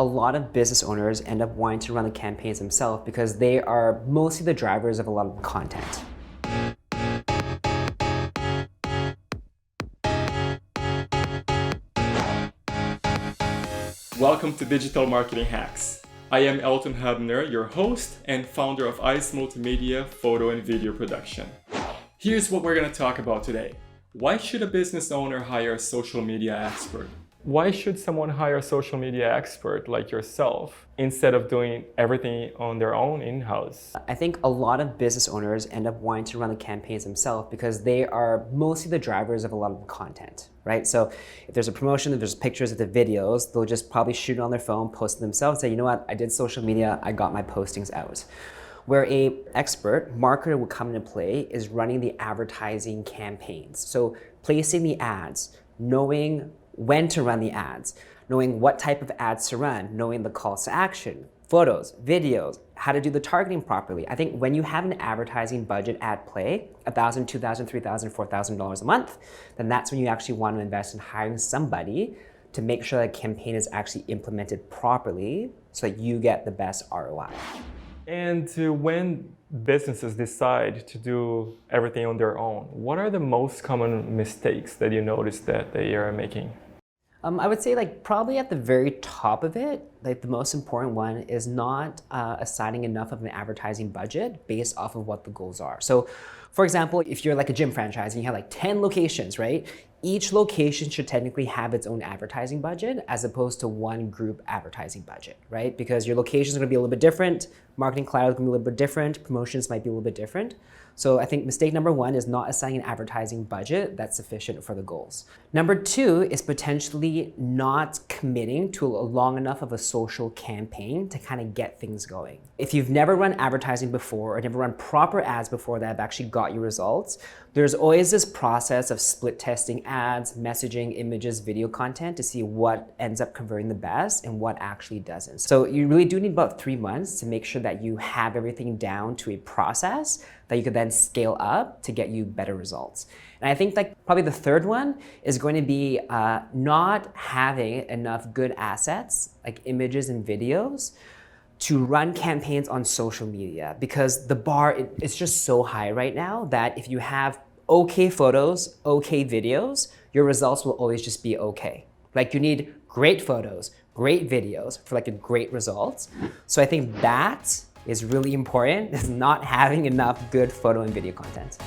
a lot of business owners end up wanting to run the campaigns themselves because they are mostly the drivers of a lot of the content. Welcome to Digital Marketing Hacks. I am Elton Hubner, your host and founder of ICE Multimedia Photo and Video Production. Here's what we're going to talk about today. Why should a business owner hire a social media expert? Why should someone hire a social media expert like yourself instead of doing everything on their own in-house? I think a lot of business owners end up wanting to run the campaigns themselves because they are mostly the drivers of a lot of the content, right? So if there's a promotion, if there's pictures, if there's videos, they'll just probably shoot it on their phone, post it themselves, say, you know what, I did social media, I got my postings out. Where a expert marketer would come into play is running the advertising campaigns. So placing the ads, knowing when to run the ads, knowing what type of ads to run, knowing the calls to action, photos, videos, how to do the targeting properly. I think when you have an advertising budget at play, $1,000, $2,000, $3,000, $4,000 a month, then that's when you actually want to invest in hiring somebody to make sure that campaign is actually implemented properly so that you get the best ROI. And when businesses decide to do everything on their own, what are the most common mistakes that you notice that they are making? I would say probably at the very top of it, the most important one is not assigning enough of an advertising budget based off of what the goals are. So for example, if you're a gym franchise and you have 10 locations, right? Each location should technically have its own advertising budget as opposed to one group advertising budget, right? Because your locations are gonna be a little bit different, marketing cloud is gonna be a little bit different, promotions might be a little bit different. So I think mistake number one is not assigning an advertising budget that's sufficient for the goals. Number two is potentially not committing to a long enough of a social campaign to kind of get things going. If you've never run advertising before or never run proper ads before that have actually got you results, there's always this process of split testing ads, messaging, images, video content to see what ends up converting the best and what actually doesn't. So you really do need about 3 months to make sure that you have everything down to a process that you could then scale up to get you better results. And I think probably the third one is going to be not having enough good assets, like images and videos, to run campaigns on social media, because the bar it's just so high right now that if you have okay photos, okay videos, your results will always just be okay. You need great photos, great videos for great results. So I think that is really important, is not having enough good photo and video content.